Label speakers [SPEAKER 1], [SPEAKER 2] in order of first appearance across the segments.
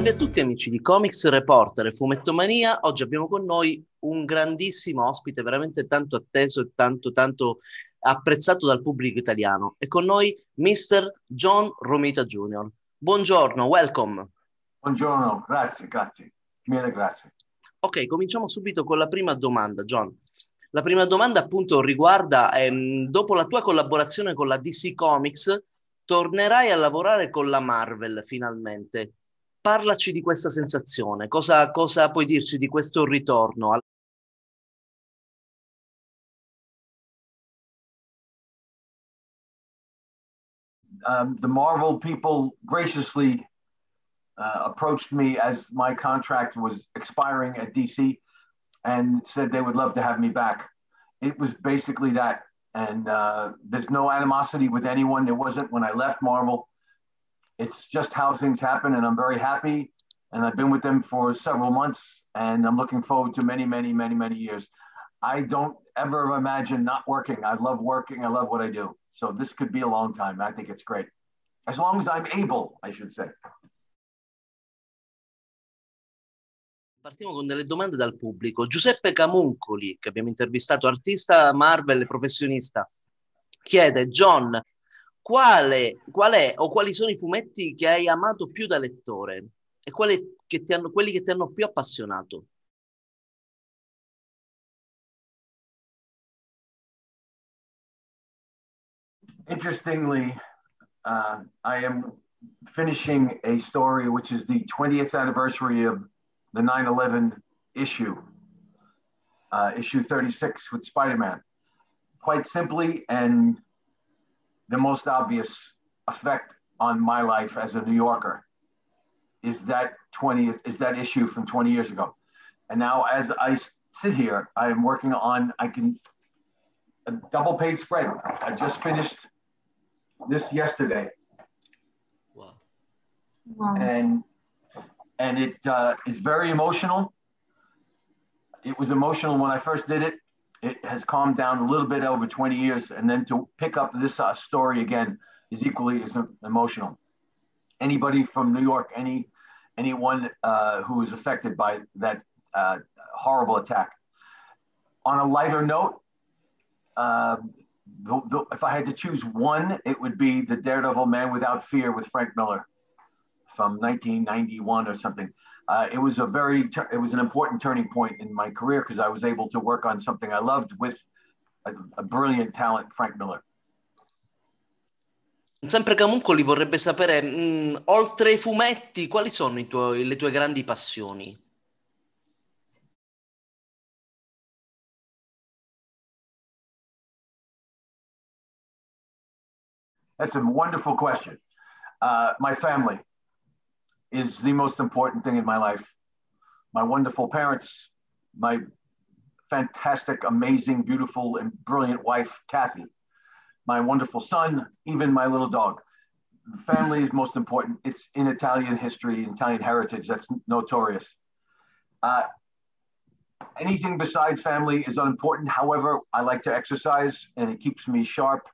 [SPEAKER 1] Salve a tutti amici di Comics, Reporter e Fumettomania. Oggi abbiamo con noi un grandissimo ospite, veramente tanto atteso e tanto apprezzato dal pubblico italiano. È con noi Mr. John Romita Jr. Buongiorno, welcome.
[SPEAKER 2] Buongiorno, grazie, mille grazie.
[SPEAKER 1] Ok, cominciamo subito con la prima domanda, John. La prima domanda appunto riguarda, dopo la tua collaborazione con la DC Comics, tornerai a lavorare con la Marvel finalmente. Parlaci di questa sensazione, cosa puoi dirci di questo ritorno?
[SPEAKER 2] The Marvel people graciously approached me as my contract was expiring at DC and said they would love to have me back. It was basically that. And there's no animosity with anyone. There wasn't when I left Marvel. It's just how things happen, and I'm very happy. And I've been with them for several months, and I'm looking forward to many years. I don't ever imagine not working. I love working. I love what I do. So this could be a long time. I think it's great. As long as I'm able, I should say.
[SPEAKER 1] Partiamo con delle domande dal pubblico. Giuseppe Camuncoli, che abbiamo intervistato, artista Marvel e professionista, chiede: John, qual è o quali sono i fumetti che hai amato più da lettore e quelli che ti hanno più appassionato?
[SPEAKER 2] Interestingly, I am finishing a story which is the 20th anniversary of the 9/11 issue 36 with Spider-Man. Quite simply, and the most obvious effect on my life as a New Yorker is that issue from 20 years ago. And now as I sit here, I am working on a double page spread. I just finished this yesterday. Wow. And it is very emotional. It was emotional when I first did it. It has calmed down a little bit over 20 years. And then to pick up this story again is equally as emotional. Anybody from New York, anyone who is affected by that horrible attack. On a lighter note, if I had to choose one, it would be The Daredevil Man Without Fear with Frank Miller from 1991 or something. It was an important turning point in my career because I was able to work on something I loved with a brilliant talent, Frank Miller.
[SPEAKER 1] Sempre Camuncoli vorrebbe sapere, oltre ai fumetti, quali sono le tue grandi passioni?
[SPEAKER 2] That's a wonderful question. My family is the most important thing in my life. My wonderful parents, my fantastic, amazing, beautiful, and brilliant wife, Kathy, my wonderful son, even my little dog. Family is most important. It's in Italian history, Italian heritage, that's notorious. Anything besides family is unimportant. However, I like to exercise and it keeps me sharp,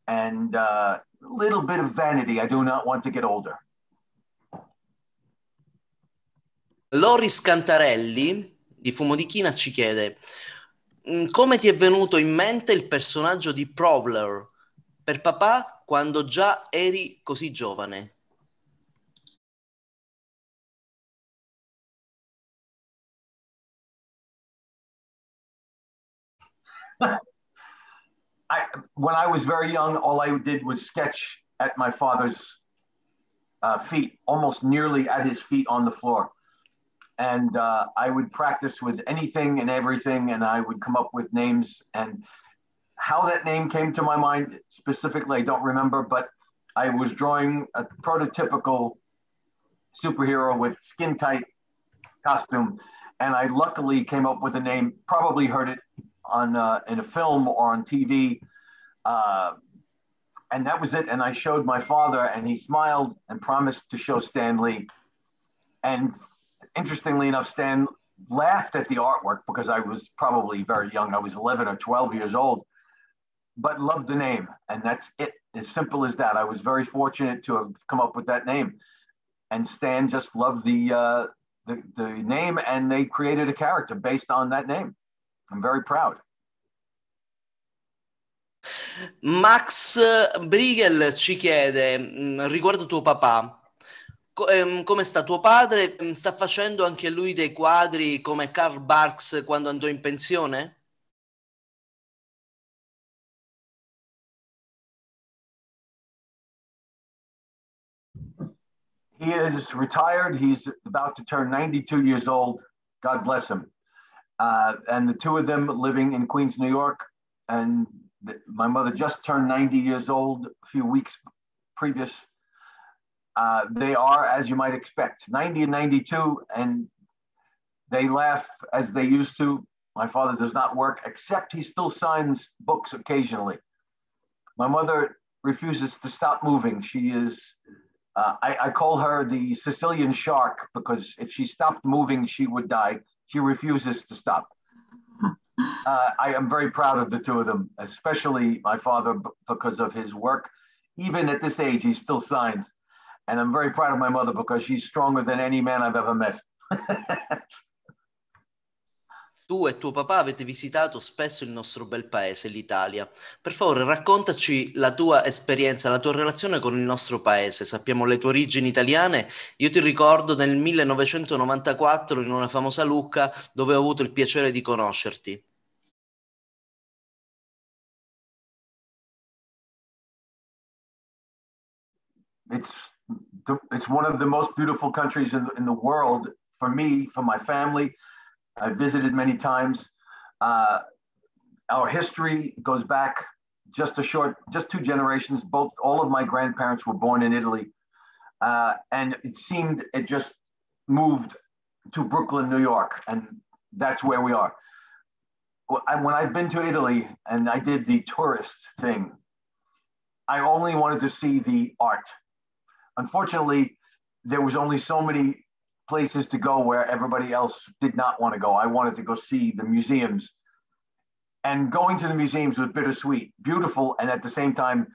[SPEAKER 2] and a little bit of vanity. I do not want to get older.
[SPEAKER 1] Loris Cantarelli di Fumo di China ci chiede: come ti è venuto in mente il personaggio di Prowler per papà quando già eri così giovane?
[SPEAKER 2] When I was very young, all I did was sketch at my father's feet, almost nearly at his feet on the floor. And I would practice with anything and everything, and I would come up with names. And how that name came to my mind specifically, I don't remember, but I was drawing a prototypical superhero with skin-tight costume, and I luckily came up with a name, probably heard it on in a film or on TV, and that was it. And I showed my father, and he smiled and promised to show Stan Lee. And interestingly enough, Stan laughed at the artwork because I was probably very young. I was 11 or 12 years old, but loved the name. And that's it, as simple as that. I was very fortunate to have come up with that name. and Stan just loved the name, and they created a character based on that name. I'm very proud.
[SPEAKER 1] Max Briegel ci chiede riguardo tuo papà, come sta tuo padre? Sta facendo anche lui dei quadri come Karl Barks quando andò in pensione?
[SPEAKER 2] He is retired. He's about to turn 92 years old. God bless him. And the two of them living in Queens, New York. And my mother just turned 90 years old a few weeks previous. They are, as you might expect, 90 and 92, and they laugh as they used to. My father does not work, except he still signs books occasionally. My mother refuses to stop moving. She is, I call her the Sicilian shark, because if she stopped moving, she would die. She refuses to stop. I am very proud of the two of them, especially my father, because of his work. Even at this age, he still signs. And I'm very proud of my mother because she's stronger than any man I've ever met.
[SPEAKER 1] Tu e tuo papà avete visitato spesso il nostro bel paese, l'Italia. Per favore, raccontaci la tua esperienza, la tua relazione con il nostro paese. Sappiamo le tue origini italiane. Io ti ricordo nel 1994 in una famosa Lucca dove ho avuto il piacere di conoscerti.
[SPEAKER 2] It's one of the most beautiful countries in the world for me, for my family. I've visited many times. Our history goes back just 2 generations. All of my grandparents were born in Italy. And it just moved to Brooklyn, New York. And that's where we are. When I've been to Italy and I did the tourist thing, I only wanted to see the art. Unfortunately, there was only so many places to go where everybody else did not want to go. I wanted to go see the museums. And going to the museums was bittersweet, beautiful, and at the same time,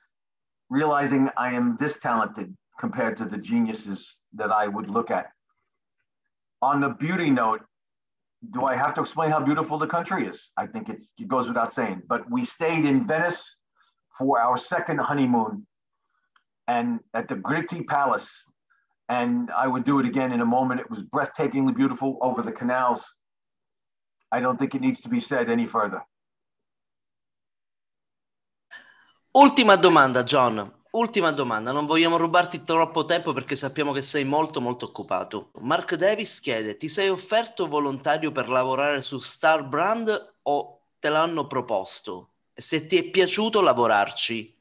[SPEAKER 2] realizing I am this talented compared to the geniuses that I would look at. On the beauty note, do I have to explain how beautiful the country is? I think it goes without saying. But we stayed in Venice for our second honeymoon, and at the Gritti Palace. And I would do it again in a moment. It was breathtakingly beautiful over the canals. I don't think it needs to be said any further.
[SPEAKER 1] Ultima domanda, John. Ultima domanda. Non vogliamo rubarti troppo tempo perché sappiamo che sei molto molto occupato. Mark Davis chiede: ti sei offerto volontario per lavorare su Star Brand o te l'hanno proposto? E se ti è piaciuto lavorarci?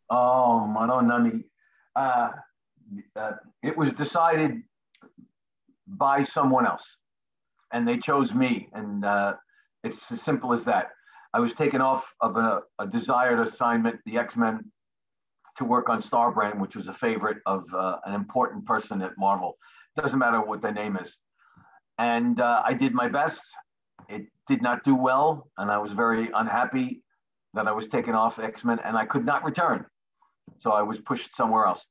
[SPEAKER 2] Oh, Madonna. It was decided by someone else, and they chose me, and it's as simple as that. I was taken off of a desired assignment, the X-Men, to work on Star Brand, which was a favorite of an important person at Marvel. Doesn't matter what their name is. And I did my best. It did not do well, and I was very unhappy that I was taken off X-Men, and I could not return. So I was pushed somewhere else.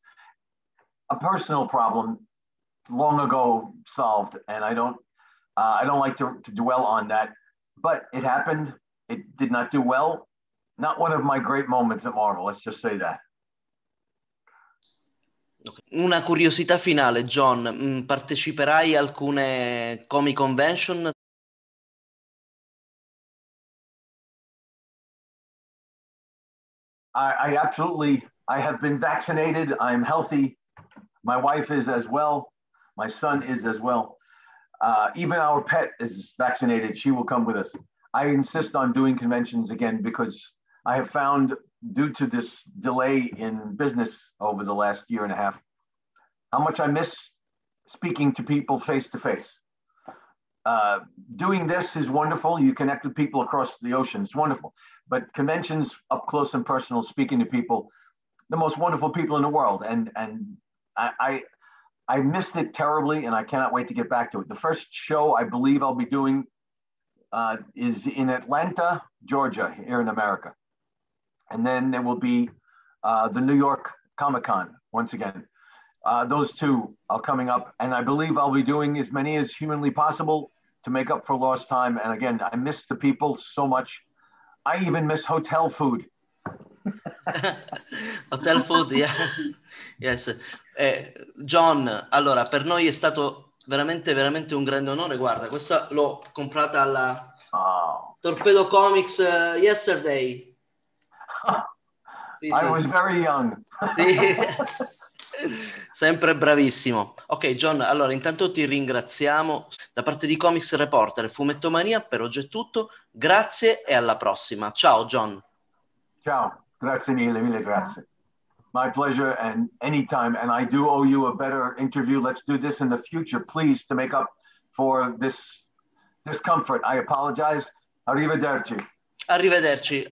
[SPEAKER 2] A personal problem long ago solved, and I don't like to dwell on that, but it happened. It did not do well. Not one of my great moments at Marvel, let's just say that.
[SPEAKER 1] Una curiosità finale, John. Parteciperai a alcune comic convention?
[SPEAKER 2] I have been vaccinated. I'm healthy. My wife is as well. My son is as well. Even our pet is vaccinated. She will come with us. I insist on doing conventions again because I have found, due to this delay in business over the last year and a half, how much I miss speaking to people face to face. Doing this is wonderful. You connect with people across the ocean. It's wonderful. But conventions, up close and personal, speaking to people, the most wonderful people in the world. And I missed it terribly, and I cannot wait to get back to it. The first show I believe I'll be doing is in Atlanta, Georgia, here in America. And then there will be the New York Comic-Con once again. Those two are coming up, and I believe I'll be doing as many as humanly possible to make up for lost time. And again, I miss the people so much. I even miss hotel food.
[SPEAKER 1] Hotel food, yeah. Yes. John, allora, per noi è stato veramente, veramente un grande onore. Guarda, questa l'ho comprata alla Torpedo Comics yesterday. Sì,
[SPEAKER 2] I was very young.
[SPEAKER 1] Sì. Sempre bravissimo. Ok, John, allora intanto ti ringraziamo da parte di Comics Reporter e Fumettomania. Per oggi è tutto. Grazie e alla prossima. Ciao, John.
[SPEAKER 2] Ciao, grazie mille, grazie. My pleasure, and anytime. And I do owe you a better interview. Let's do this in the future, please, to make up for this discomfort. I apologize. Arrivederci.
[SPEAKER 1] Arrivederci.